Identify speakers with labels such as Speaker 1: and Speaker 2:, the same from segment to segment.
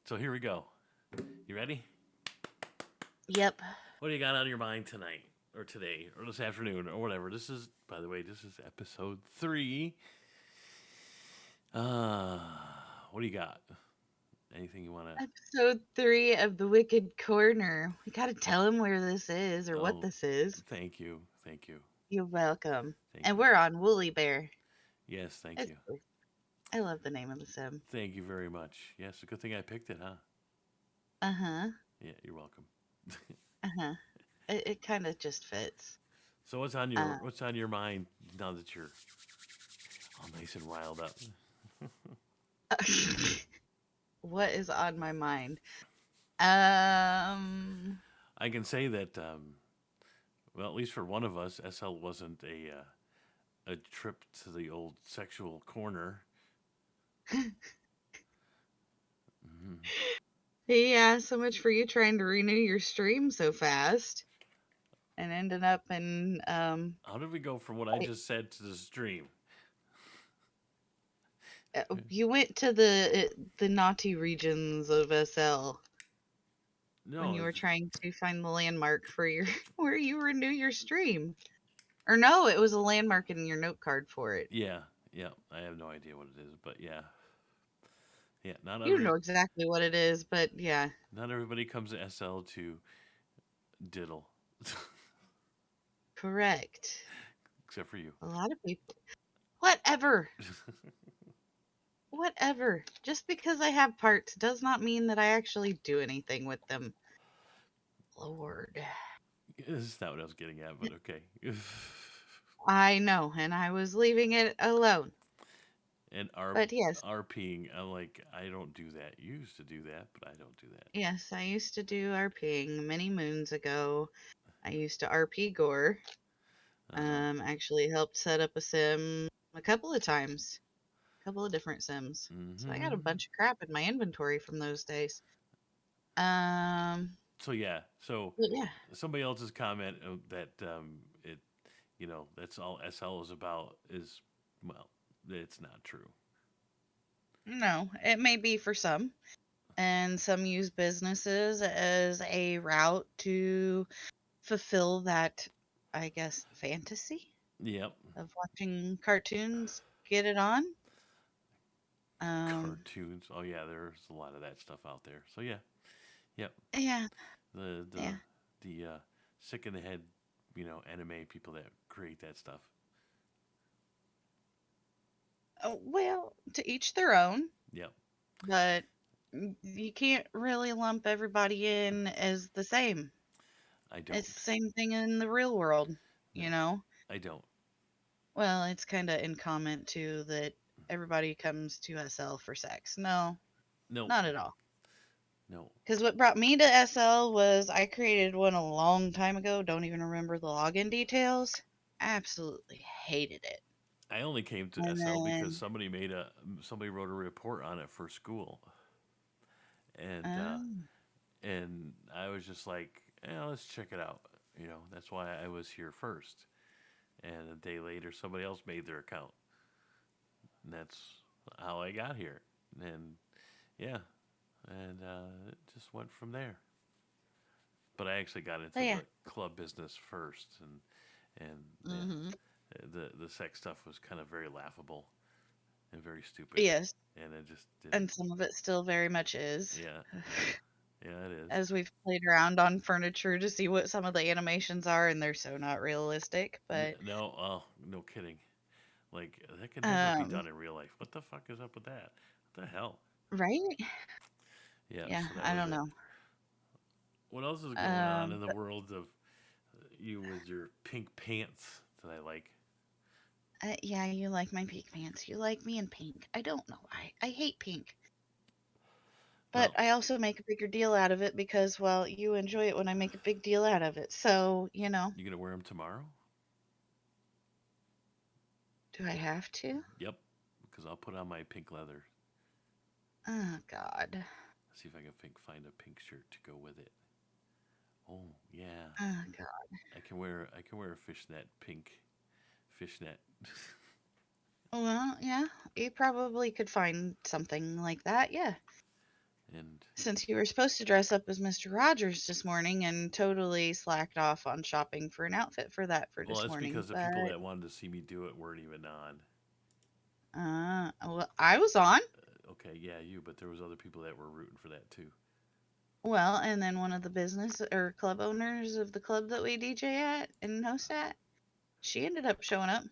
Speaker 1: So here we go. You ready?
Speaker 2: Yep.
Speaker 1: What do you got on your mind tonight, or today, or this afternoon, or whatever? This is, by the way, this is episode 3. Uh, what do you got? Anything you want to?
Speaker 2: Episode 3 of The Wicked Corner. We gotta tell him where this is or what
Speaker 1: Oh,
Speaker 2: this is.
Speaker 1: thank you, thank you,
Speaker 2: You're welcome.
Speaker 1: thank
Speaker 2: And
Speaker 1: you.
Speaker 2: we're on Woolly Bear.
Speaker 1: Yes, thank
Speaker 2: It's,
Speaker 1: you,
Speaker 2: I love the name of the sim.
Speaker 1: thank you very much. Yes, a good thing I picked it, huh?
Speaker 2: Uh huh.
Speaker 1: Yeah, you're welcome.
Speaker 2: Uh huh. It kind of just fits.
Speaker 1: So what's on your
Speaker 2: Uh,
Speaker 1: what's on your mind now that you're all nice and riled up?
Speaker 2: what is on my mind? Um.
Speaker 1: I can say that, well, at least for one of us, SL wasn't a trip to the old sexual corner. Mhm.
Speaker 2: Yeah, so much for you trying to renew your stream so fast and ended up in
Speaker 1: How did we go from what I just said to the stream?
Speaker 2: you went to the naughty regions of SL when
Speaker 1: No,
Speaker 2: you were trying to find the landmark for your where you renew your stream. Or no, it was a landmark in your note card for it.
Speaker 1: yeah, yeah. I have no idea what it is, but yeah, yeah.
Speaker 2: You know exactly what it is, but yeah,
Speaker 1: Not everybody comes to SL to diddle,
Speaker 2: correct.
Speaker 1: except for you.
Speaker 2: A lot of people. Whatever. Whatever. Just because I have parts does not mean that I actually do anything with them. Lord.
Speaker 1: This is not what I was getting at, but okay.
Speaker 2: I know, and I was leaving it alone.
Speaker 1: And
Speaker 2: But yes,
Speaker 1: RPing, I'm like, I don't do that. You used to do that, but I don't do that.
Speaker 2: yes, I used to do RPing many moons ago. I used to RP Gore.
Speaker 1: Uh huh.
Speaker 2: Actually helped set up a sim a couple of times, a couple of different sims. So I got a
Speaker 1: Mm-hmm.
Speaker 2: bunch of crap in my inventory from those days. Um,
Speaker 1: So yeah, so
Speaker 2: but yeah,
Speaker 1: somebody else's comment that it, that's all SL is about is, well, it's not true.
Speaker 2: no, it may be for some, and some use businesses as a route to fulfill that, I guess, fantasy
Speaker 1: Yep.
Speaker 2: of watching cartoons. Get it on. Um,
Speaker 1: Cartoons. Oh yeah, there's a lot of that stuff out there. So yeah, yep.
Speaker 2: yeah,
Speaker 1: The
Speaker 2: yeah.
Speaker 1: sick in the head, anime people that create that stuff.
Speaker 2: Well, to each their own,
Speaker 1: Yep.
Speaker 2: but you can't really lump everybody in as the same.
Speaker 1: I
Speaker 2: It's the
Speaker 1: don't.
Speaker 2: same thing in the real world, you
Speaker 1: No,
Speaker 2: know?
Speaker 1: I don't.
Speaker 2: Well, it's kind of in comment too that everybody comes to SL for sex. No,
Speaker 1: No,
Speaker 2: not at all.
Speaker 1: no.
Speaker 2: Because what brought me to SL was I created one a long time ago. Don't even remember the login details. Absolutely hated it.
Speaker 1: I only came to
Speaker 2: And
Speaker 1: SL because
Speaker 2: then,
Speaker 1: somebody wrote a report on it for school, and
Speaker 2: um,
Speaker 1: and I was just like, let's check it out. That's why I was here first. And a day later, somebody else made their account, and that's how I got here. And yeah, and it just went from there. But I actually got
Speaker 2: but
Speaker 1: into
Speaker 2: yeah.
Speaker 1: the club business first, and yeah,
Speaker 2: Hmm.
Speaker 1: the sex stuff was kind of very laughable and very stupid,
Speaker 2: Yes.
Speaker 1: and it just didn't.
Speaker 2: And some of it still very much is.
Speaker 1: Yeah, yeah, it is.
Speaker 2: As we've played around on furniture to see what some of the animations are, and they're so not realistic. But
Speaker 1: No, oh, no kidding. Like that could never be
Speaker 2: um,
Speaker 1: done in real life. What the fuck is up with that? What the hell?
Speaker 2: right?
Speaker 1: Yeah,
Speaker 2: Yeah,
Speaker 1: so that
Speaker 2: I
Speaker 1: was
Speaker 2: don't
Speaker 1: it.
Speaker 2: know.
Speaker 1: What else is going on in
Speaker 2: Um,
Speaker 1: the world of you with your pink pants that I like?
Speaker 2: yeah, you like my pink pants. You like me in pink. I don't know why. I hate pink. But
Speaker 1: Well,
Speaker 2: I also make a bigger deal out of it because, well, you enjoy it when I make a big deal out of it. So,
Speaker 1: you gonna wear them tomorrow?
Speaker 2: do I have to?
Speaker 1: Yep, because I'll put on my pink leather.
Speaker 2: Oh, God.
Speaker 1: See if I can find a pink shirt to go with it. Oh yeah,
Speaker 2: Oh, God.
Speaker 1: I can wear a fishnet pink fishnet.
Speaker 2: Well, yeah, you probably could find something like that. Yeah.
Speaker 1: And
Speaker 2: Since you were supposed to dress up as Mr. Rogers this morning and totally slacked off on shopping for an outfit for that for
Speaker 1: well,
Speaker 2: this
Speaker 1: that's
Speaker 2: morning,
Speaker 1: because the people
Speaker 2: but
Speaker 1: that wanted to see me do it weren't even on.
Speaker 2: well, I was on.
Speaker 1: Okay, yeah, you, but there was other people that were rooting for that too.
Speaker 2: Well, and then one of the business or club owners of the club that we DJ at and host at, she ended up showing up.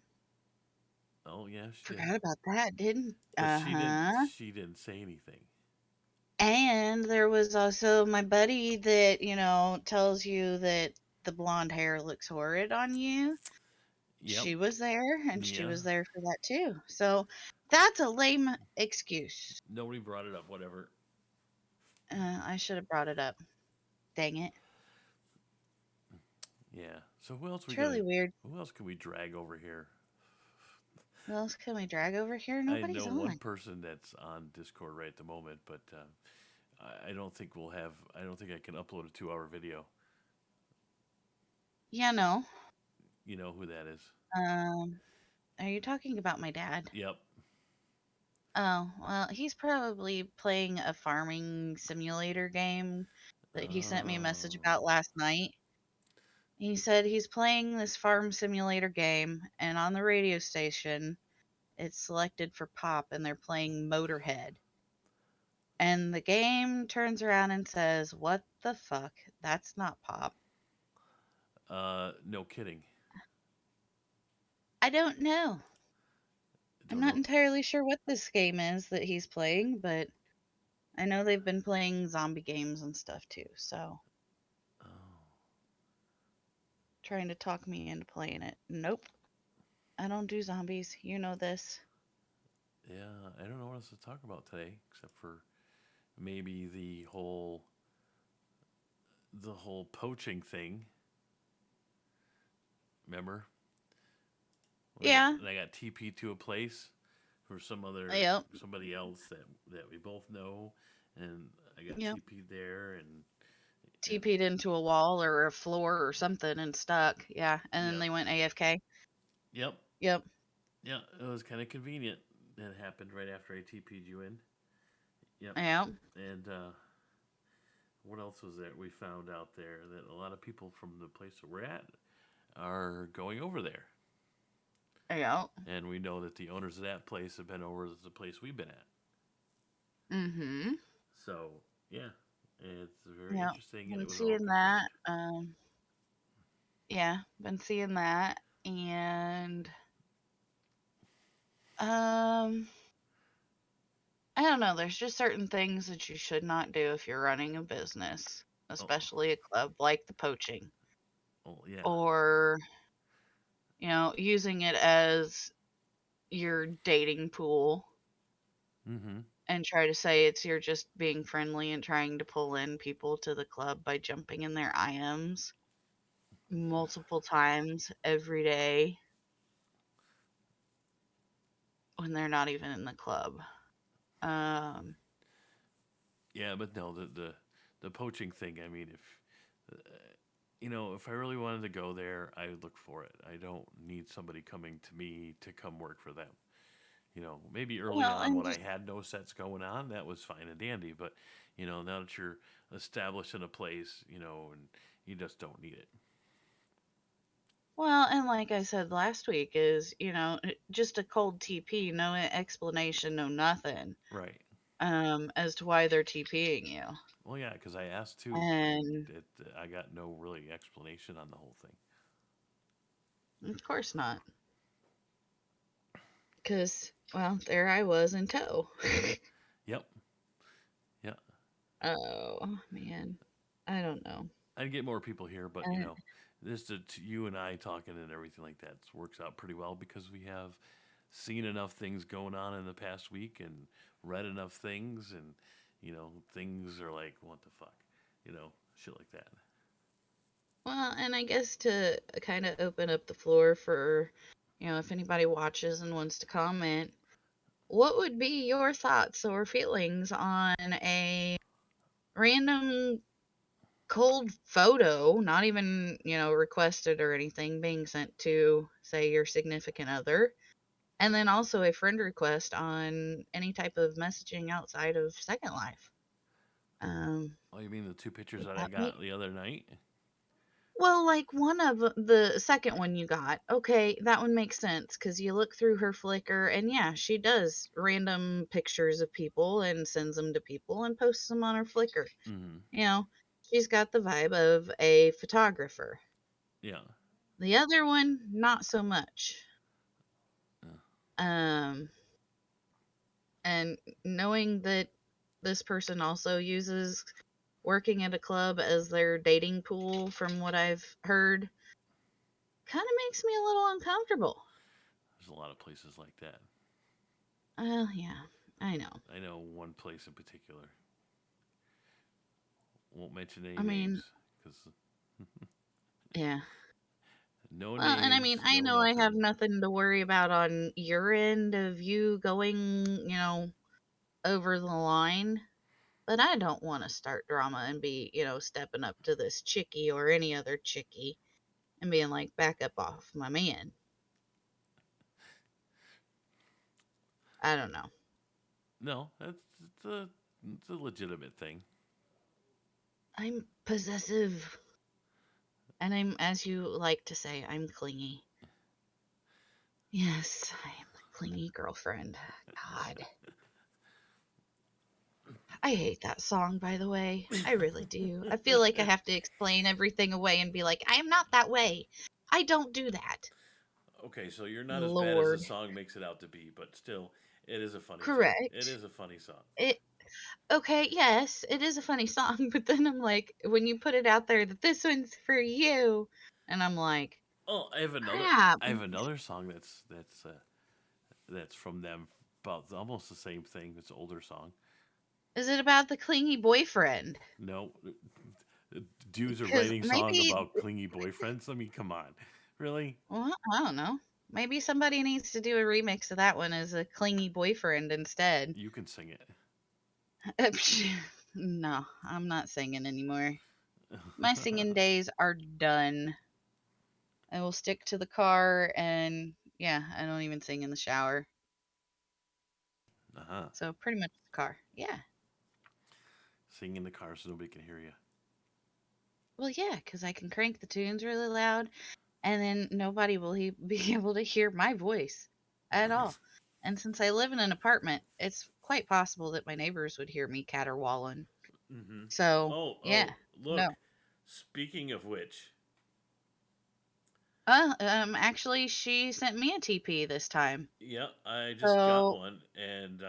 Speaker 1: Oh yeah, she did,
Speaker 2: Forgot about that, didn't?
Speaker 1: but
Speaker 2: Uh huh.
Speaker 1: she didn't say anything.
Speaker 2: And there was also my buddy that, tells you that the blonde hair looks horrid on you.
Speaker 1: Yep.
Speaker 2: She was there and she
Speaker 1: Yeah.
Speaker 2: was there for that too. So that's a lame excuse.
Speaker 1: Nobody brought it up. Whatever.
Speaker 2: I should have brought it up. Dang it.
Speaker 1: Yeah. So who else we
Speaker 2: It's
Speaker 1: gonna?
Speaker 2: really weird.
Speaker 1: Who else can we drag over here?
Speaker 2: Who else can we drag over here?
Speaker 1: I
Speaker 2: Nobody's
Speaker 1: know one
Speaker 2: on.
Speaker 1: person that's on Discord right at the moment, but I don't think we'll have. I don't think I can upload a 2 hour video.
Speaker 2: Yeah, no.
Speaker 1: You know who that is?
Speaker 2: Um, are you talking about my dad?
Speaker 1: Yep.
Speaker 2: Oh, well, he's probably playing a farming simulator game that he sent me a message
Speaker 1: Oh.
Speaker 2: about last night. He said he's playing this farm simulator game, and on the radio station, it's selected for pop, and they're playing Motorhead. And the game turns around and says, "What the fuck? That's not pop."
Speaker 1: No kidding.
Speaker 2: I don't know. I'm
Speaker 1: Don't
Speaker 2: not
Speaker 1: know.
Speaker 2: entirely sure what this game is that he's playing, but I know they've been playing zombie games and stuff too, so
Speaker 1: Oh.
Speaker 2: trying to talk me into playing it. Nope. I don't do zombies. You know this.
Speaker 1: Yeah. I don't know what else to talk about today, except for maybe the whole poaching thing. Remember
Speaker 2: Yeah.
Speaker 1: when I got TP to a place for
Speaker 2: Yep.
Speaker 1: somebody else that we both know, and I got
Speaker 2: Yep.
Speaker 1: TP there, and
Speaker 2: TP'd into a wall or a floor or something and stuck. Yeah. And then
Speaker 1: yep,
Speaker 2: they went AFK.
Speaker 1: yep,
Speaker 2: Yep.
Speaker 1: yeah. It was kind of convenient. That happened right after I TP'd you in. Yep,
Speaker 2: Yep.
Speaker 1: and what else was there? We found out there that a lot of people from the place that we're at are going over there,
Speaker 2: Yep.
Speaker 1: and we know that the owners of that place have been over the place we've been at.
Speaker 2: Mm-hmm.
Speaker 1: So yeah, it's very
Speaker 2: Yep.
Speaker 1: interesting, and it
Speaker 2: Been
Speaker 1: was all
Speaker 2: seeing that.
Speaker 1: confirmed.
Speaker 2: Yeah, been seeing that. And um I don't know, there's just certain things that you should not do if you're running a business,
Speaker 1: Oh,
Speaker 2: especially a club like the poaching
Speaker 1: oh yeah.
Speaker 2: or, using it as your dating pool
Speaker 1: Mm-hmm.
Speaker 2: and try to say it's you're just being friendly and trying to pull in people to the club by jumping in their IMs multiple times every day when they're not even in the club. Um,
Speaker 1: Yeah, but no, the poaching thing. I mean, if if I really wanted to go there, I would look for it. I don't need somebody coming to me to come work for them. Maybe early
Speaker 2: well,
Speaker 1: on
Speaker 2: and
Speaker 1: when I
Speaker 2: just
Speaker 1: had no sets going on, that was fine and dandy. But now that you're established in a place, and you just don't need it.
Speaker 2: well, and like I said last week, is just a cold TP, no explanation, no nothing,
Speaker 1: Right.
Speaker 2: as to why they're TPing you,
Speaker 1: Well, yeah, because I asked too, and
Speaker 2: and
Speaker 1: I got no really explanation on the whole thing.
Speaker 2: of course not, because well, there I was in tow.
Speaker 1: Yep. Yeah.
Speaker 2: Oh man, I don't know.
Speaker 1: I'd get more people here, but
Speaker 2: Uh,
Speaker 1: this you and I talking and everything like that works out pretty well because we have seen enough things going on in the past week and read enough things, and things are like what the fuck, shit like that.
Speaker 2: well, and I guess to kind of open up the floor for, if anybody watches and wants to comment, what would be your thoughts or feelings on a random cold photo, not even, requested or anything, being sent to, say, your significant other, and then also a friend request on any type of messaging outside of Second Life?
Speaker 1: Oh, you mean the two pictures that I
Speaker 2: that may
Speaker 1: got the other night?
Speaker 2: well, like, one of the second one you got, okay, that one makes sense because you look through her Flickr, and yeah, she does random pictures of people and sends them to people and posts them on her Flickr.
Speaker 1: Mm-hmm.
Speaker 2: You know, she's got the vibe of a photographer.
Speaker 1: Yeah.
Speaker 2: The other one, not so much.
Speaker 1: Uh,
Speaker 2: Um, and knowing that this person also uses working at a club as their dating pool, from what I've heard, kind of makes me a little uncomfortable.
Speaker 1: there's a lot of places like that.
Speaker 2: Yeah, I know.
Speaker 1: I know one place in particular. Won't mention any
Speaker 2: I mean,
Speaker 1: names because
Speaker 2: yeah.
Speaker 1: no
Speaker 2: Well, and I mean,
Speaker 1: names,
Speaker 2: I
Speaker 1: no
Speaker 2: know I have
Speaker 1: nothing.
Speaker 2: nothing to worry about on your end of you going, over the line, but I don't want to start drama and be, stepping up to this chickie or any other chickie and being like, back up off my man. I don't know.
Speaker 1: No, it's a legitimate thing.
Speaker 2: I'm possessive. And I'm, as you like to say, I'm clingy. Yes, I am the clingy girlfriend. God. I hate that song, by the way. I really do. I feel like I have to explain everything away and be like, I am not that way. I don't do that.
Speaker 1: Okay, so you're not as bad as the
Speaker 2: Lord.
Speaker 1: song makes it out to be, but still, it is a funny song. It
Speaker 2: Correct.
Speaker 1: is a funny song.
Speaker 2: It okay, yes, it is a funny song, but then I'm like, when you put it out there that this one's for you, and I'm like,
Speaker 1: Oh,
Speaker 2: crap.
Speaker 1: I have another song that's from them about almost the same thing. It's an older song.
Speaker 2: Is it about the clingy boyfriend?
Speaker 1: No, dudes are
Speaker 2: Because
Speaker 1: writing song
Speaker 2: maybe,
Speaker 1: about clingy boyfriends. I mean, come on, really?
Speaker 2: well, I don't know. Maybe somebody needs to do a remix of that one as a clingy boyfriend instead.
Speaker 1: You can sing it.
Speaker 2: No, I'm not singing anymore. My singing days are done. I will stick to the car, and yeah, I don't even sing in the shower.
Speaker 1: Uh huh.
Speaker 2: So pretty much the car. Yeah.
Speaker 1: Sing in the car so nobody can hear you.
Speaker 2: Well, yeah, because I can crank the tunes really loud, and then nobody will be able to hear my voice at all. And since I live in an apartment, it's quite possible that my neighbors would hear me caterwauling.
Speaker 1: Mm-hmm.
Speaker 2: So,
Speaker 1: Oh,
Speaker 2: yeah,
Speaker 1: look.
Speaker 2: no.
Speaker 1: Speaking of which,
Speaker 2: Actually, she sent me a TP this time.
Speaker 1: yeah, I just got
Speaker 2: So,
Speaker 1: one, and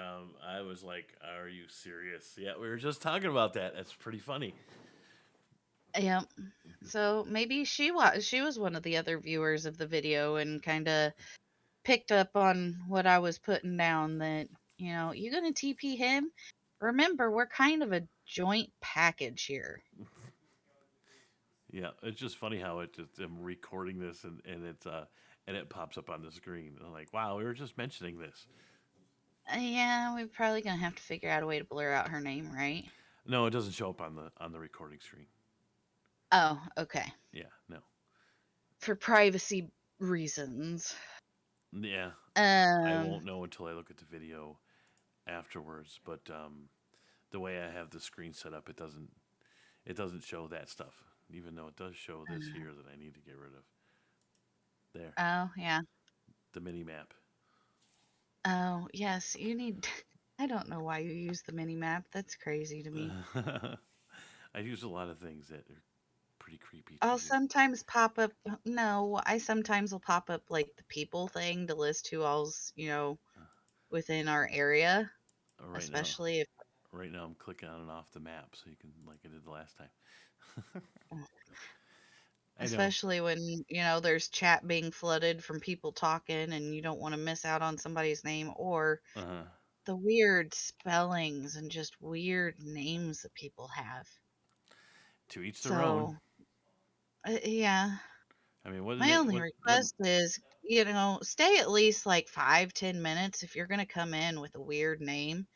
Speaker 1: I was like, "Are you serious?" Yeah, we were just talking about that. That's pretty funny.
Speaker 2: yeah. So maybe she was one of the other viewers of the video and kind of picked up on what I was putting down that, you gonna TP him? Remember, we're kind of a joint package here.
Speaker 1: Yeah, it's just funny how it just I'm recording this and it pops up on the screen. I'm like, wow, we were just mentioning this.
Speaker 2: Yeah, we're probably gonna have to figure out a way to blur out her name, right?
Speaker 1: No, it doesn't show up on the recording screen.
Speaker 2: Oh, okay.
Speaker 1: Yeah, no.
Speaker 2: For privacy reasons.
Speaker 1: Yeah, I
Speaker 2: Um,
Speaker 1: won't know until I look at the video afterwards. But the way I have the screen set up, it doesn't show that stuff, even though it does show this here that I need to get rid of. There,
Speaker 2: oh, yeah.
Speaker 1: the mini map.
Speaker 2: Oh, yes, you need. I don't know why you use the mini map. That's crazy to me.
Speaker 1: I use a lot of things that are pretty creepy to
Speaker 2: I'll
Speaker 1: use.
Speaker 2: sometimes pop up. No, I sometimes will pop up like the people thing to list who all's, within our area,
Speaker 1: Right now,
Speaker 2: especially if
Speaker 1: right now I'm clicking on and off the map so you can like I did the last time. I know.
Speaker 2: especially when, there's chat being flooded from people talking and you don't want to miss out on somebody's name or
Speaker 1: Uh huh.
Speaker 2: the weird spellings and just weird names that people have.
Speaker 1: To each their own.
Speaker 2: So, yeah,
Speaker 1: I mean, what
Speaker 2: my only
Speaker 1: what?
Speaker 2: request is, stay at least like 5-10 minutes if you're going to come in with a weird name.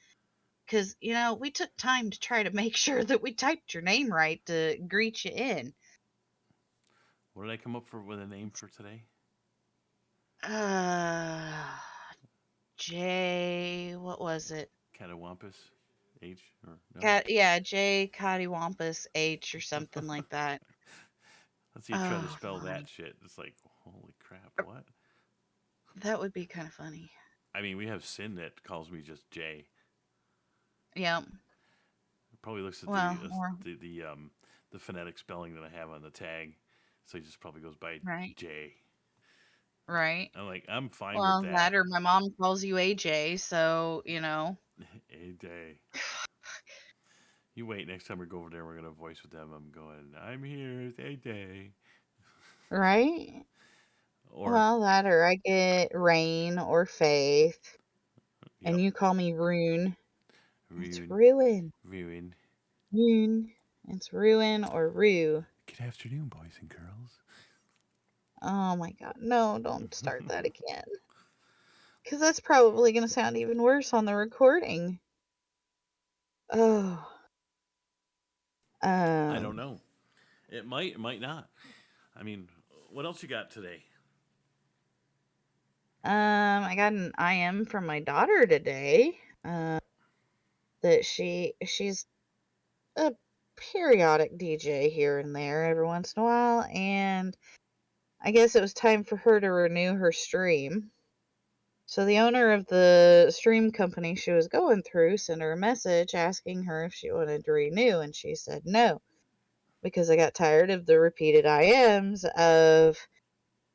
Speaker 2: Because, we took time to try to make sure that we typed your name right to greet you in.
Speaker 1: What did I come up for with a name for today?
Speaker 2: Uh, Jay, what was it?
Speaker 1: Catawampus. H or no?
Speaker 2: Cat, yeah, J Cattywampus H or something like that.
Speaker 1: Let's see you try to
Speaker 2: Oh
Speaker 1: spell
Speaker 2: my,
Speaker 1: that shit. It's like, holy crap, what?
Speaker 2: that would be kind of funny.
Speaker 1: I mean, we have Sin that calls me just J.
Speaker 2: Yep.
Speaker 1: Probably looks at
Speaker 2: Well, or
Speaker 1: the phonetic spelling that I have on the tag, so he just probably goes by
Speaker 2: right,
Speaker 1: J.
Speaker 2: right.
Speaker 1: I'm like, I'm fine with
Speaker 2: Well,
Speaker 1: that.
Speaker 2: that or my mom calls you AJ, so
Speaker 1: A day. You wait. Next time we go over there, we're gonna voice with them. I'm going. I'm here. It's a day.
Speaker 2: right?
Speaker 1: Or
Speaker 2: Well, that or I get Rain or Faith, and
Speaker 1: yep,
Speaker 2: you call me Rune. It's
Speaker 1: ruin,
Speaker 2: Ruin.
Speaker 1: ruin.
Speaker 2: Rune. It's Ruin or Rue.
Speaker 1: Good afternoon, boys and girls.
Speaker 2: Oh my god, no, don't start that again. Because that's probably going to sound even worse on the recording. Oh.
Speaker 1: I don't
Speaker 2: Um,
Speaker 1: know. It might not. I mean, what else you got today?
Speaker 2: I got an IM from my daughter today. That she's a periodic DJ here and there every once in a while, and I guess it was time for her to renew her stream. So the owner of the stream company she was going through sent her a message asking her if she wanted to renew, and she said no because I got tired of the repeated IMs of,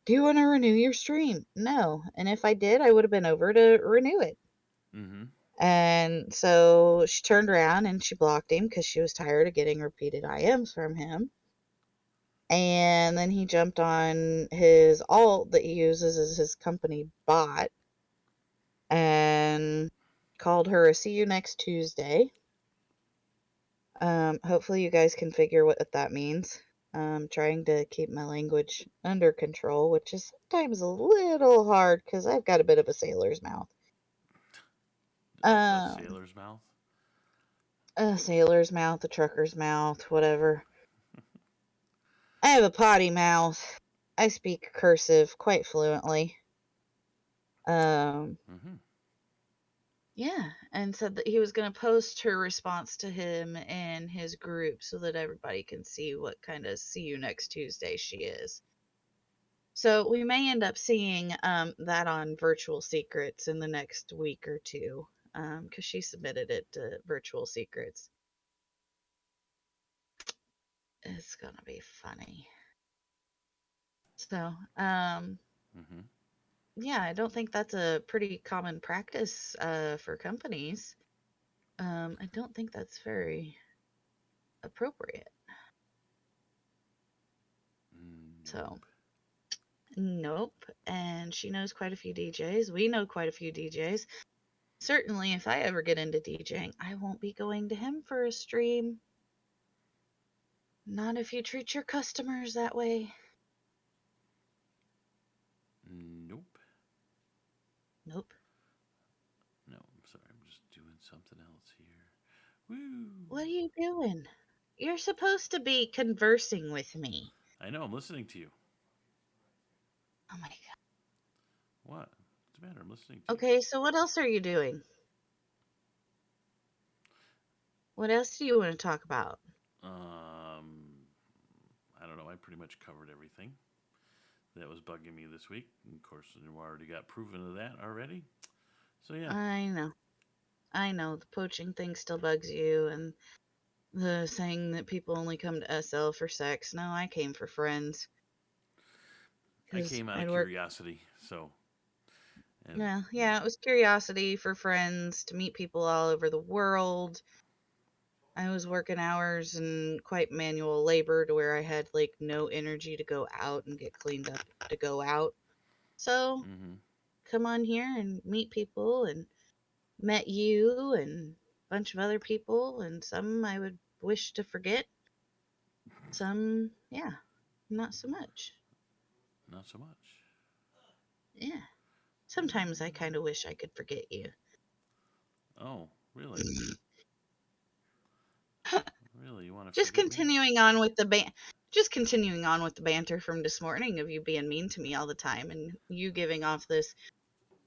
Speaker 2: "Do you want to renew your stream?" No. And if I did, I would have been over to renew it.
Speaker 1: Mm-hmm.
Speaker 2: And so she turned around and she blocked him because she was tired of getting repeated IMs from him. And then he jumped on his alt that he uses as his company bot and called her a "see you next Tuesday." Hopefully, you guys can figure what that means. Trying to keep my language under control, which is sometimes a little hard because I've got a bit of a sailor's mouth.
Speaker 1: A
Speaker 2: Um,
Speaker 1: sailor's mouth.
Speaker 2: a sailor's mouth, a trucker's mouth, whatever. I have a potty mouth. I speak cursive quite fluently. Um,
Speaker 1: Mm-hmm.
Speaker 2: yeah, and said that he was going to post her response to him in his group so that everybody can see what kind of "see you next Tuesday" she is. So we may end up seeing that on Virtual Secrets in the next week or two because she submitted it to Virtual Secrets. It's going to be funny. So,
Speaker 1: Mm-hmm.
Speaker 2: yeah, I don't think that's a pretty common practice for companies. I don't think that's very appropriate. So,
Speaker 1: Nope.
Speaker 2: nope. And she knows quite a few DJs. We know quite a few DJs. Certainly, if I ever get into DJing, I won't be going to him for a stream. Not if you treat your customers that way.
Speaker 1: Nope.
Speaker 2: Nope.
Speaker 1: No, I'm sorry. I'm just doing something else here. Woo!
Speaker 2: What are you doing? You're supposed to be conversing with me.
Speaker 1: I know. I'm listening to you.
Speaker 2: Oh my god.
Speaker 1: What? What's the matter? I'm listening to you.
Speaker 2: Okay, so what else are you doing? What else do you want to talk about?
Speaker 1: I don't know. I pretty much covered everything that was bugging me this week. And of course, we already got proven of that already. So yeah.
Speaker 2: I know. I know the poaching thing still bugs you, and the saying that people only come to SL for sex. No, I came for friends.
Speaker 1: I
Speaker 2: Because
Speaker 1: came out of
Speaker 2: I'd work.
Speaker 1: curiosity. So and
Speaker 2: Yeah, yeah, it was curiosity for friends to meet people all over the world. I was working hours and quite manual labor to where I had like no energy to go out and get cleaned up to go out. So
Speaker 1: mm-hmm.
Speaker 2: come on here and meet people, and met you and a bunch of other people, and some I would wish to forget. Some, yeah, not so much.
Speaker 1: Not so much.
Speaker 2: Yeah. Sometimes I kind of wish I could forget you.
Speaker 1: Oh, really? Really? You want to
Speaker 2: Just
Speaker 1: forget me?
Speaker 2: continuing on with the just continuing on with the banter from this morning of you being mean to me all the time and you giving off this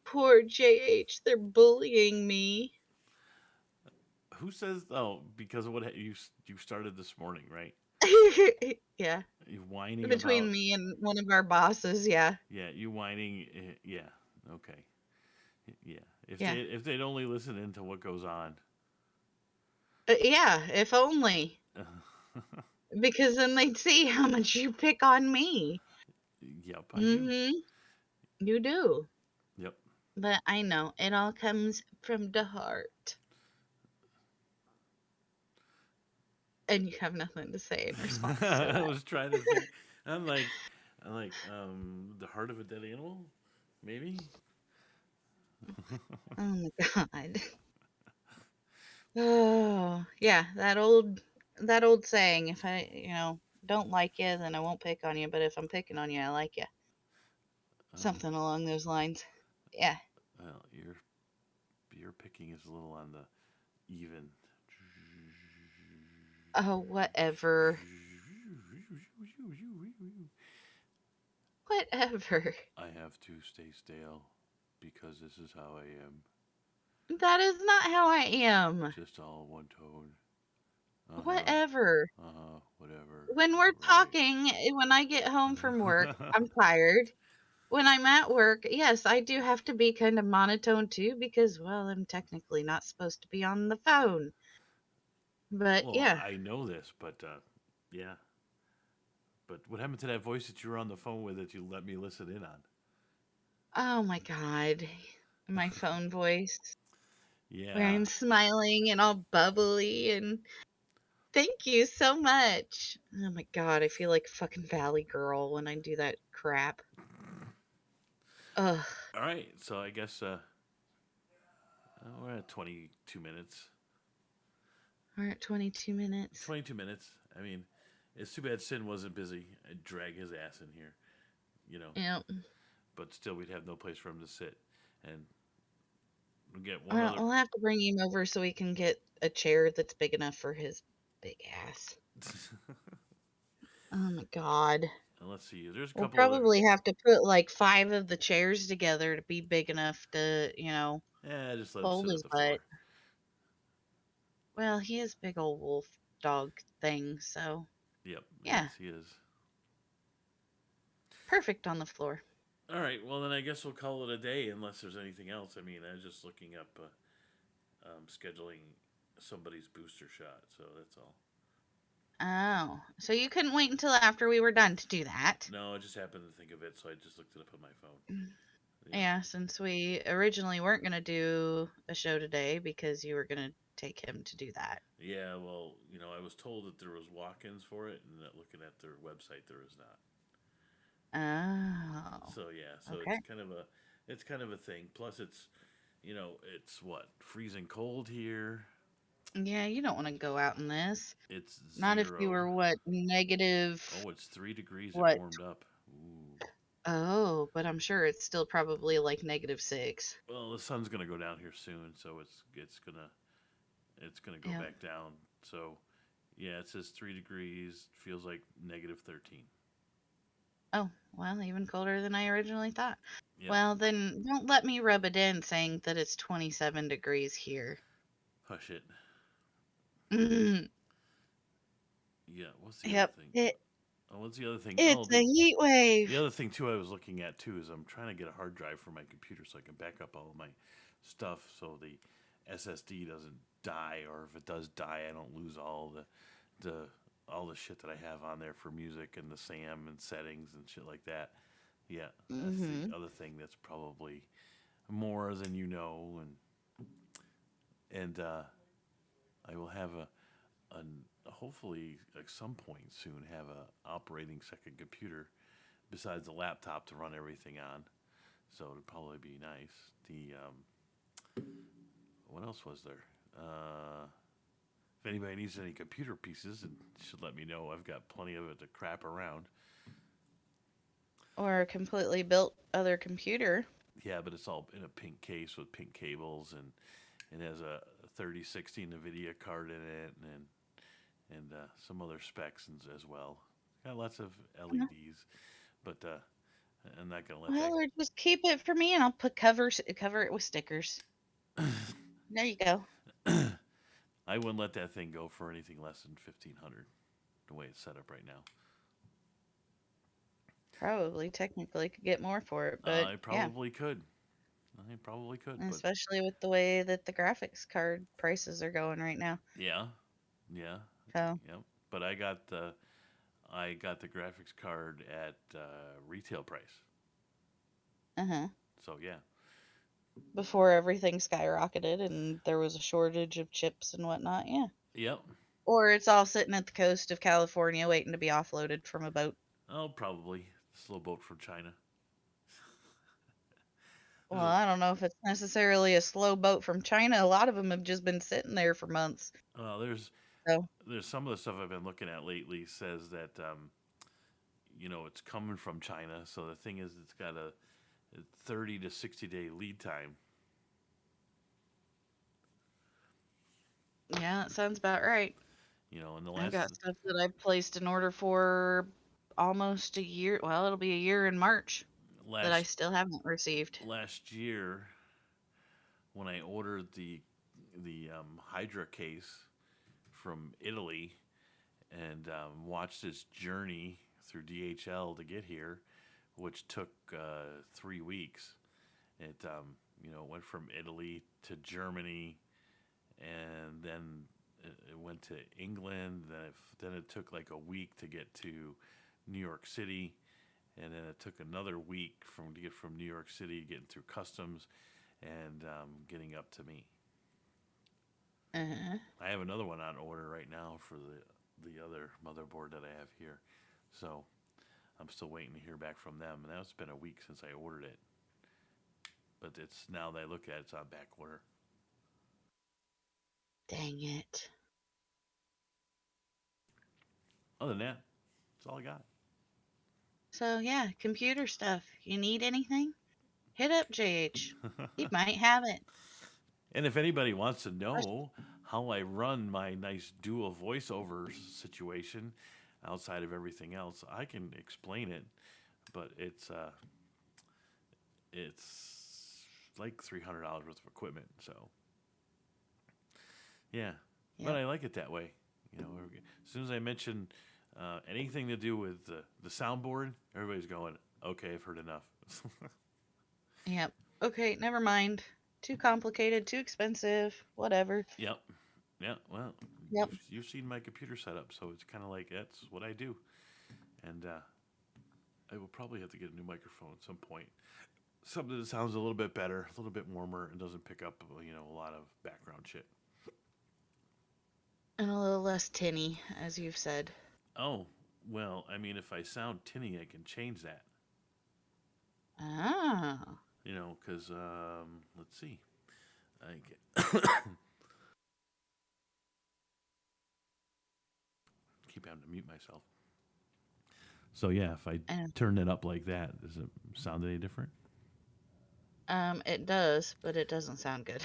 Speaker 2: "poor JH, they're bullying me."
Speaker 1: Who says? Oh, because of what you started this morning, right?
Speaker 2: Yeah.
Speaker 1: You whining
Speaker 2: Between
Speaker 1: about
Speaker 2: me and one of our bosses, yeah.
Speaker 1: yeah, you whining yeah, okay, yeah.
Speaker 2: Yeah.
Speaker 1: If they'd only listen into what goes on.
Speaker 2: Yeah, if only. Because then they'd see how much you pick on me.
Speaker 1: Yep, I do.
Speaker 2: Mhm. You do.
Speaker 1: Yep.
Speaker 2: But I know it all comes from the heart. And you have nothing to say in response to
Speaker 1: I
Speaker 2: that.
Speaker 1: was trying to think. I'm like, the heart of a dead animal, maybe.
Speaker 2: Oh my god. Oh, yeah, that old saying, if I don't like you, then I won't pick on you, but if I'm picking on you, I like you.
Speaker 1: Oh,
Speaker 2: Something along those lines. Yeah.
Speaker 1: well, your picking is a little on the even.
Speaker 2: Oh, whatever. Whatever.
Speaker 1: I have to stay stale because this is how I am.
Speaker 2: That is not how I am.
Speaker 1: Just all one tone. Uh huh.
Speaker 2: Whatever.
Speaker 1: Uh huh. Whatever.
Speaker 2: When we're
Speaker 1: Right.
Speaker 2: talking, when I get home from work, I'm tired. When I'm at work, yes, I do have to be kind of monotone too because, well, I'm technically not supposed to be on the phone. But
Speaker 1: Well,
Speaker 2: yeah.
Speaker 1: I know this, but yeah. But what happened to that voice that you were on the phone with that you let me listen in on?
Speaker 2: Oh my God. My phone voice, where
Speaker 1: Yeah.
Speaker 2: I'm smiling and all bubbly and thank you so much. Oh my God, I feel like a fucking Valley Girl when I do that crap. Ugh.
Speaker 1: All right. So I guess we're at 22 minutes.
Speaker 2: We're at 22 minutes.
Speaker 1: 22 minutes. I mean, it's too bad Sin wasn't busy. I'd drag his ass in here, you know.
Speaker 2: Yep.
Speaker 1: But still, we'd have no place for him to sit. And we get one
Speaker 2: Well,
Speaker 1: other.
Speaker 2: I'll have to bring him over so we can get a chair that's big enough for his big ass. Oh my God.
Speaker 1: And let's see. There's a
Speaker 2: We'll
Speaker 1: couple other.
Speaker 2: probably have to put like 5 of the chairs together to be big enough to,
Speaker 1: Just let him
Speaker 2: hold
Speaker 1: sit at
Speaker 2: his
Speaker 1: the
Speaker 2: butt.
Speaker 1: floor.
Speaker 2: Well, he is big old wolf dog thing, so
Speaker 1: Yep.
Speaker 2: yeah,
Speaker 1: Yes, he is.
Speaker 2: perfect on the floor.
Speaker 1: All right. Well, then I guess we'll call it a day unless there's anything else. I mean, I was just looking up scheduling somebody's booster shot. So that's all.
Speaker 2: Oh, so you couldn't wait until after we were done to do that?
Speaker 1: No, I just happened to think of it, so I just looked it up on my phone.
Speaker 2: Mm.
Speaker 1: Yep.
Speaker 2: Yeah, since we originally weren't going to do a show today because you were going to take him to do that.
Speaker 1: Yeah, well, I was told that there was walk-ins for it, and that looking at their website, there is not.
Speaker 2: Oh,
Speaker 1: So yeah, so
Speaker 2: okay.
Speaker 1: it's kind of a thing. Plus, it's what freezing cold here.
Speaker 2: Yeah, you don't want to go out in this.
Speaker 1: It's
Speaker 2: Not if you
Speaker 1: 0.
Speaker 2: were what, negative
Speaker 1: Oh, it's 3 degrees. It
Speaker 2: what?
Speaker 1: warmed up. Ooh.
Speaker 2: Oh, but I'm sure it's still probably like -6.
Speaker 1: Well, the sun's gonna go down here soon, so it's gonna go
Speaker 2: Yep.
Speaker 1: back down. So yeah, it says 3 degrees. Feels like -13.
Speaker 2: Oh, well, even colder than I originally thought.
Speaker 1: Yep.
Speaker 2: Well, then don't let me rub it in saying that it's 27 degrees here.
Speaker 1: Hush it.
Speaker 2: Mhm.
Speaker 1: Yeah. What's the other
Speaker 2: Yep.
Speaker 1: thing?
Speaker 2: It
Speaker 1: Oh, what's the other thing?
Speaker 2: it's
Speaker 1: Oh,
Speaker 2: a heat wave.
Speaker 1: the other thing too I was looking at too is I'm trying to get a hard drive for my computer so I can back up all of my stuff so the SSD doesn't die, or if it does die, I don't lose the all the shit that I have on there for music and the SAM and settings and shit like that. Yeah, that's the
Speaker 2: Mhm.
Speaker 1: other thing that's probably more than you know, and I will have hopefully at some point soon have a operating second computer besides the laptop to run everything on. So it'd probably be nice. The what else was there? If anybody needs any computer pieces, it should let me know. I've got plenty of it to crap around.
Speaker 2: Or a completely built other computer.
Speaker 1: Yeah, but it's all in a pink case with pink cables, and it has a 3060 NVIDIA card in it, and some other specs as well. Got lots of
Speaker 2: Mhm.
Speaker 1: LEDs, but I'm not gonna let that.
Speaker 2: Well, or just keep it for me and I'll cover it with stickers. There you go.
Speaker 1: I wouldn't let that thing go for anything less than 1,500. The way it's set up right now,
Speaker 2: Probably technically could get more for it, but
Speaker 1: I
Speaker 2: yeah,
Speaker 1: probably could. I probably could,
Speaker 2: and
Speaker 1: but
Speaker 2: especially with the way that the graphics card prices are going right now.
Speaker 1: yeah, yeah,
Speaker 2: So,
Speaker 1: yep. But I got the graphics card at retail price.
Speaker 2: uh-huh.
Speaker 1: So yeah,
Speaker 2: Before everything skyrocketed and there was a shortage of chips and whatnot, yeah.
Speaker 1: yep.
Speaker 2: Or it's all sitting at the coast of California waiting to be offloaded from a boat.
Speaker 1: Oh, probably slow boat from China.
Speaker 2: Well,
Speaker 1: There's a
Speaker 2: I don't know if it's necessarily a slow boat from China. A lot of them have just been sitting there for months.
Speaker 1: well,
Speaker 2: So,
Speaker 1: there's some of the stuff I've been looking at lately says that it's coming from China. So the thing is, it's got a 30 to 60 day lead time.
Speaker 2: yeah, that sounds about right.
Speaker 1: In the
Speaker 2: I
Speaker 1: last
Speaker 2: got stuff that I placed an order for almost a year. Well, it'll be a year in March that I
Speaker 1: last
Speaker 2: still haven't received.
Speaker 1: last year when I ordered the Hydra case from Italy and watched its journey through DHL to get here, which took 3 weeks. It went from Italy to Germany, and then it went to England. Then it took like a week to get to New York City, and then it took another week to get from New York City, getting through customs, and getting up to me.
Speaker 2: Uh-huh.
Speaker 1: I have another one on order right now for the other motherboard that I have here, so I'm still waiting to hear back from them. And now it's been a week since I ordered it, but it's now that I look at it, it's on back order.
Speaker 2: Dang it.
Speaker 1: Other than that, that's all I got.
Speaker 2: So, yeah, computer stuff. You need anything? Hit up JH. He might have it.
Speaker 1: And if anybody wants to know how I run my nice dual voiceover situation outside of everything else, I can explain it. But it's like $300 worth of equipment. So yeah, but
Speaker 2: Yep.
Speaker 1: I like it that way. As soon as I mention anything to do with the soundboard, everybody's going, "Okay, I've heard enough."
Speaker 2: Yep. Okay, never mind. Too complicated, too expensive, whatever.
Speaker 1: Yep. Yeah. Well,
Speaker 2: Yep.
Speaker 1: you've seen my computer setup, so it's kind of like that's what I do. And I will probably have to get a new microphone at some point. Something that sounds a little bit better, a little bit warmer, and doesn't pick up a lot of background shit.
Speaker 2: And a little less tinny, as you've said.
Speaker 1: Oh, well, I mean, if I sound tinny, I can change that.
Speaker 2: Ah.
Speaker 1: Because let's see, I keep having to mute myself. So yeah, if I
Speaker 2: And
Speaker 1: turn it up like that, does it sound any different?
Speaker 2: it does, but it doesn't sound good.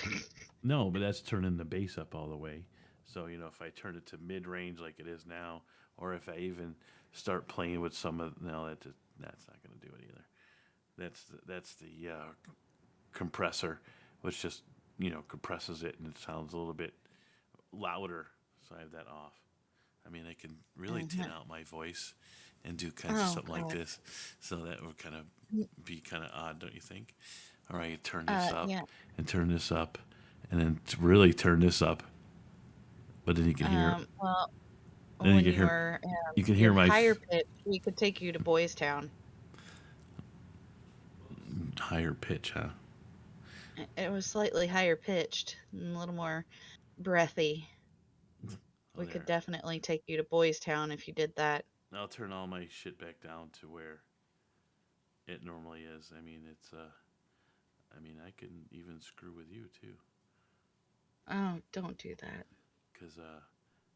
Speaker 1: No, but that's turning the bass up all the way. So if I turn it to mid range like it is now, or if I even start playing with some of no, that's not going to do it either. That's the compressor, which just compresses it and it sounds a little bit louder. So I have that off. I mean, I can really tin
Speaker 2: Mhm.
Speaker 1: out my voice and do kinds of
Speaker 2: Oh
Speaker 1: something like
Speaker 2: god.
Speaker 1: this. So that would kind of
Speaker 2: Mm.
Speaker 1: be kind of odd, don't you think? All right, turn this up
Speaker 2: Yeah.
Speaker 1: and turn this up, and then really turn this up. But then you can hear,
Speaker 2: Well,
Speaker 1: then you
Speaker 2: when
Speaker 1: can
Speaker 2: you
Speaker 1: hear,
Speaker 2: were
Speaker 1: you can
Speaker 2: your
Speaker 1: hear my
Speaker 2: higher pitch, we could take you to Boys Town.
Speaker 1: higher pitch, huh?
Speaker 2: It was slightly higher pitched, and a little more breathy.
Speaker 1: Oh,
Speaker 2: We could
Speaker 1: there.
Speaker 2: definitely take you to Boys Town if you did that.
Speaker 1: I'll turn all my shit back down to where it normally is. I mean, I mean, I can even screw with you too,
Speaker 2: Oh, don't do that.
Speaker 1: cause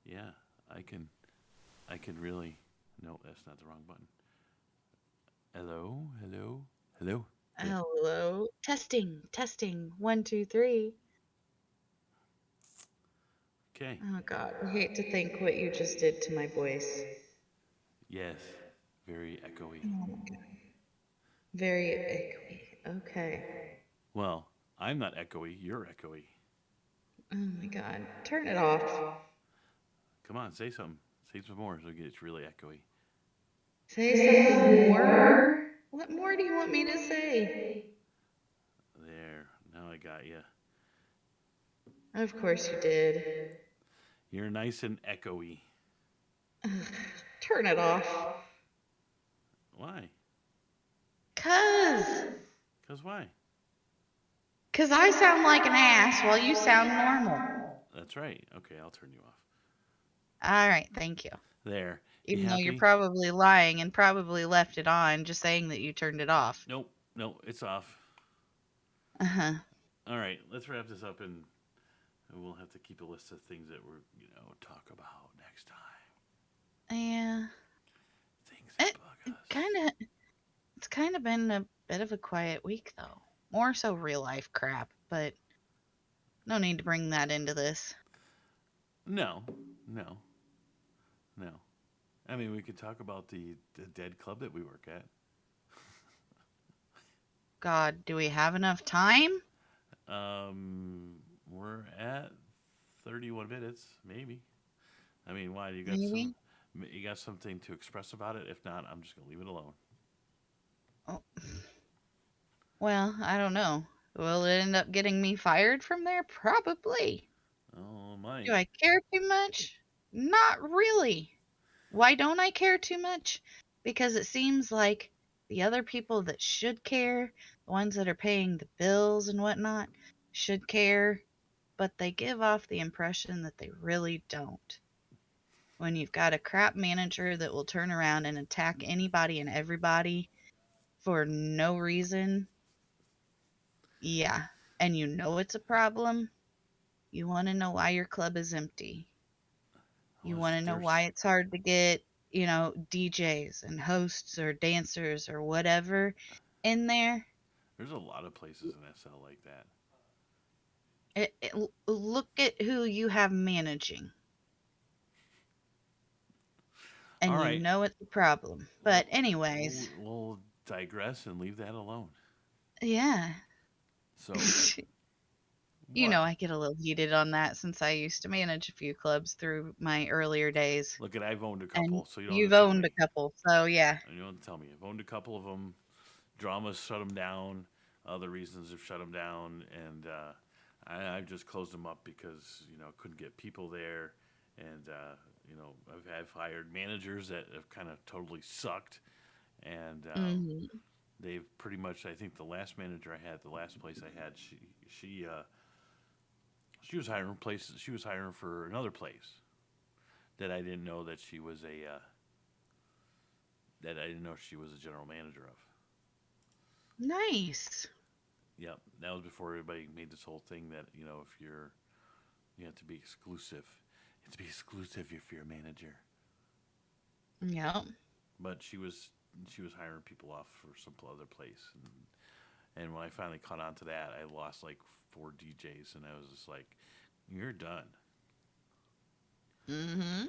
Speaker 1: yeah, I can, I can really. No, that's not the wrong button. Hello, hello, hello. There.
Speaker 2: Hello. Testing, testing. One, two, three.
Speaker 1: Okay.
Speaker 2: Oh God, I hate to think what you just did to my voice.
Speaker 1: Yes. Very echoey.
Speaker 2: Oh my God. Very echoey. Okay.
Speaker 1: Well, I'm not echoey. You're echoey.
Speaker 2: Oh my god. Turn it off.
Speaker 1: Come on, say something. Say some more so it gets really echoey.
Speaker 2: Say something more? What more do you want me to say?
Speaker 1: There. Now I got you.
Speaker 2: Of course you did.
Speaker 1: You're nice and echoey.
Speaker 2: Ugh, turn it off.
Speaker 1: Why?
Speaker 2: Cuz.
Speaker 1: Cause why?
Speaker 2: Cuz I sound like an ass while you sound normal.
Speaker 1: That's right. Okay, I'll turn you off.
Speaker 2: All right, thank you.
Speaker 1: There. You
Speaker 2: Even though you're
Speaker 1: happy?
Speaker 2: probably lying and probably left it on, just saying that you turned it off.
Speaker 1: Nope. No, it's off.
Speaker 2: Uh huh.
Speaker 1: All right, let's wrap this up and we'll have to keep a list of things that we're, talk about next time.
Speaker 2: Yeah.
Speaker 1: Things that
Speaker 2: It
Speaker 1: bug us.
Speaker 2: kind of it's kind of been a bit of a quiet week though. More so real life crap, but no need to bring that into this.
Speaker 1: No, no, no. I mean, we could talk about the dead club that we work at.
Speaker 2: God, do we have enough time?
Speaker 1: We're at 31 minutes, maybe. I mean, why?
Speaker 2: Maybe.
Speaker 1: You got something to express about it? If not, I'm just gonna leave it alone.
Speaker 2: Oh, well, I don't know. Will it end up getting me fired from there? Probably.
Speaker 1: Oh, it
Speaker 2: Do
Speaker 1: might.
Speaker 2: I care too much? Not really. Why don't I care too much? Because it seems like the other people that should care, the ones that are paying the bills and whatnot, should care, but they give off the impression that they really don't. When you've got a crap manager that will turn around and attack anybody and everybody for no reason, yeah, and you know it's a problem, you want to know why your club is empty.
Speaker 1: Well,
Speaker 2: You want to know why it's hard to get, DJs and hosts or dancers or whatever in there.
Speaker 1: there's a lot of places in SL like that.
Speaker 2: Look at who you have managing,
Speaker 1: All
Speaker 2: and you
Speaker 1: right,
Speaker 2: know it's a problem. But, anyways,
Speaker 1: we'll digress and leave that alone.
Speaker 2: yeah.
Speaker 1: So,
Speaker 2: You
Speaker 1: what?
Speaker 2: know, I get a little heated on that since I used to manage a few clubs through my earlier days.
Speaker 1: Look at I've owned a
Speaker 2: And
Speaker 1: couple, so you don't have
Speaker 2: you've
Speaker 1: to tell
Speaker 2: owned a
Speaker 1: me.
Speaker 2: couple, so yeah.
Speaker 1: You don't have to tell me. I've owned a couple of them. Dramas shut them down. Other reasons have shut them down, and I've just closed them up because couldn't get people there, and I've hired managers that have kind of totally sucked, and
Speaker 2: Hmm.
Speaker 1: they've pretty much. I think the last manager I had, the last place I had, she was hiring places. She was hiring for another place that I didn't know that she was a general manager of.
Speaker 2: Nice.
Speaker 1: Yep, that was before everybody made this whole thing that if you have to be exclusive. You have to be exclusive if you're a manager.
Speaker 2: Yep.
Speaker 1: But she was hiring people off for some other place, and when I finally caught on to that, I lost like 4 DJs, and I was just like, "You're done."
Speaker 2: Hmm.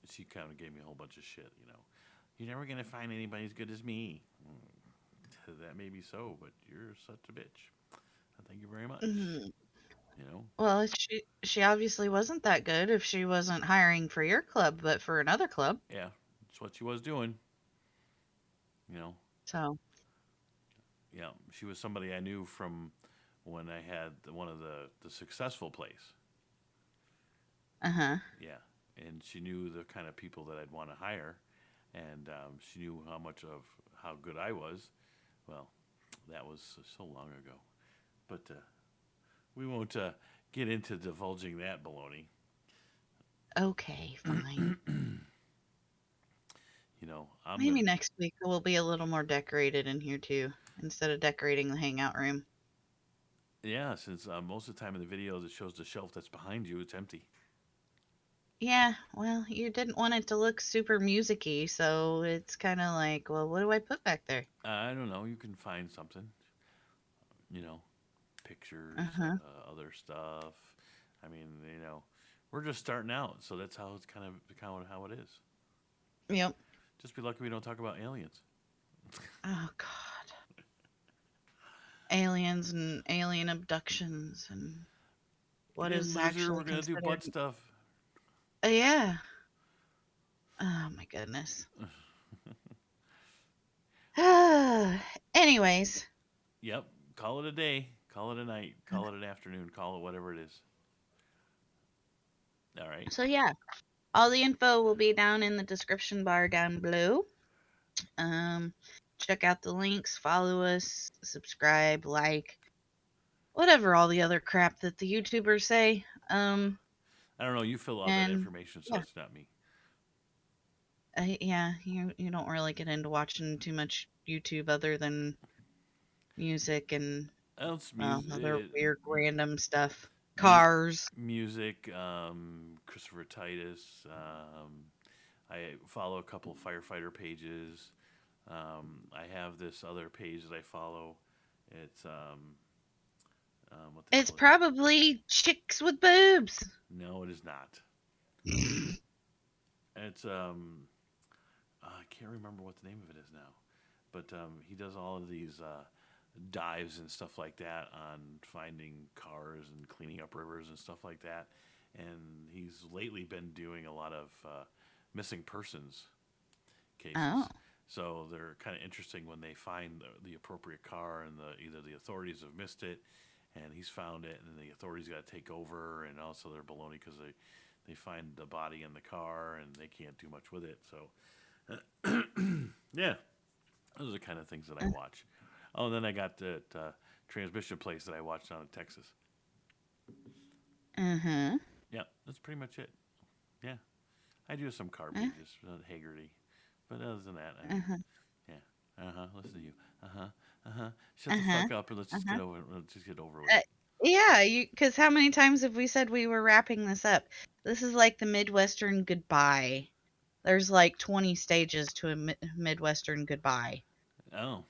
Speaker 1: She kind of gave me a whole bunch of shit. You're never gonna find anybody as good as me. That may be so, but you're such a bitch. Thank you very much.
Speaker 2: Hmm.
Speaker 1: You know,
Speaker 2: Well, she obviously wasn't that good if she wasn't hiring for your club, but for another club.
Speaker 1: yeah, that's what she was doing. You know,
Speaker 2: So,
Speaker 1: yeah, she was somebody I knew from when I had one of the successful place.
Speaker 2: uh-huh.
Speaker 1: Yeah, and she knew the kind of people that I'd want to hire, and she knew how good I was. Well, that was so long ago, but we won't get into divulging that baloney.
Speaker 2: Okay, fine.
Speaker 1: I'm
Speaker 2: Maybe
Speaker 1: gonna.
Speaker 2: next week we'll be a little more decorated in here too, instead of decorating the hangout room.
Speaker 1: Yeah, since most of the time in the videos it shows the shelf that's behind you, it's empty.
Speaker 2: Yeah, well, you didn't want it to look super musicy, so it's kind of like, well, what do I put back there?
Speaker 1: I don't know. You can find something. You know, pictures,
Speaker 2: Uh-huh.
Speaker 1: other stuff. I mean, we're just starting out, so that's how it's kind of how it is.
Speaker 2: Yep.
Speaker 1: Just be lucky we don't talk about aliens.
Speaker 2: Oh God. Aliens and alien abductions and
Speaker 1: Get
Speaker 2: what
Speaker 1: in,
Speaker 2: is
Speaker 1: loser.
Speaker 2: actually
Speaker 1: We're gonna do
Speaker 2: considered.
Speaker 1: butt stuff.
Speaker 2: Yeah. Oh my goodness. Anyways,
Speaker 1: Yep. Call it a day. Call it a night. Call it an afternoon. Call it whatever it is. All right.
Speaker 2: so yeah, all the info will be down in the description bar down below. Um, check out the links, follow us, subscribe, like, whatever all the other crap that the YouTubers say.
Speaker 1: I don't know. You fill all that
Speaker 2: And
Speaker 1: information, so
Speaker 2: yeah,
Speaker 1: it's not me.
Speaker 2: yeah, you don't really get into watching too much YouTube other than music and
Speaker 1: It's
Speaker 2: well, other
Speaker 1: music.
Speaker 2: weird random stuff.
Speaker 1: Mu-
Speaker 2: Cars.
Speaker 1: music. Christopher Titus. I follow a couple of firefighter pages. I have this other page that I follow. It's what they
Speaker 2: It's
Speaker 1: call it.
Speaker 2: probably chicks with boobs.
Speaker 1: No, it is not. It's I can't remember what the name of it is now, but he does all of these dives and stuff like that on finding cars and cleaning up rivers and stuff like that. And he's lately been doing a lot of missing persons
Speaker 2: Oh.
Speaker 1: cases. So they're kind of interesting when they find the appropriate car and either the authorities have missed it and he's found it and the authorities got to take over and also they're baloney because they find the body in the car and they can't do much with it. So yeah, those are the kind of things that I watch. Oh, and then I got that transmission place that I watched down in Texas.
Speaker 2: Uh-huh.
Speaker 1: Yeah, that's pretty much it. Yeah, I do some car
Speaker 2: Uh,
Speaker 1: pages, Haggerty, but other than that, I mean,
Speaker 2: uh-huh.
Speaker 1: yeah. Listen to you. Uh huh. Shut the
Speaker 2: Uh-huh.
Speaker 1: fuck up and let's just
Speaker 2: Uh-huh.
Speaker 1: get over. Let's just get over with.
Speaker 2: Uh, yeah, because how many times have we said we were wrapping this up? This is like the Midwestern goodbye. There's like 20 stages to a Midwestern goodbye.
Speaker 1: Oh,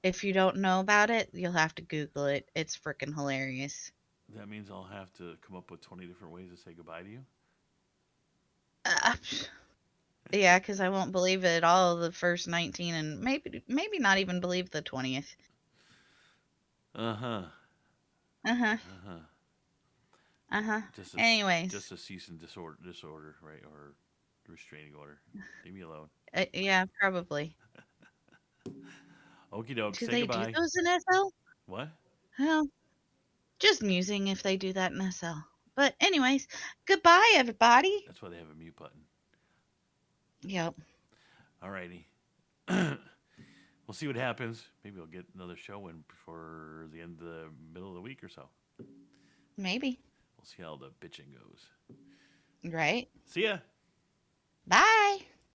Speaker 2: If you don't know about it, you'll have to Google it. It's freaking hilarious.
Speaker 1: that means I'll have to come up with 20 different ways to say goodbye to you.
Speaker 2: Uh, yeah, because I won't believe it all the first 19 and maybe not even believe the 20th.
Speaker 1: Uh huh.
Speaker 2: Uh-huh.
Speaker 1: Uh huh.
Speaker 2: Uh-huh.
Speaker 1: Just a
Speaker 2: Anyways,
Speaker 1: just a cease and disorder, right, or restraining order. Leave me alone.
Speaker 2: yeah, probably.
Speaker 1: Okie doke.
Speaker 2: Do
Speaker 1: Say
Speaker 2: they do
Speaker 1: goodbye.
Speaker 2: those in SL?
Speaker 1: What?
Speaker 2: Well, just musing if they do that in SL. But anyways, goodbye everybody.
Speaker 1: That's why they have a mute button.
Speaker 2: Yep,
Speaker 1: Alrighty. We'll see what happens. Maybe we'll get another show in before the end of the middle of the week or so.
Speaker 2: maybe.
Speaker 1: We'll see how the bitching goes.
Speaker 2: Right?
Speaker 1: See ya.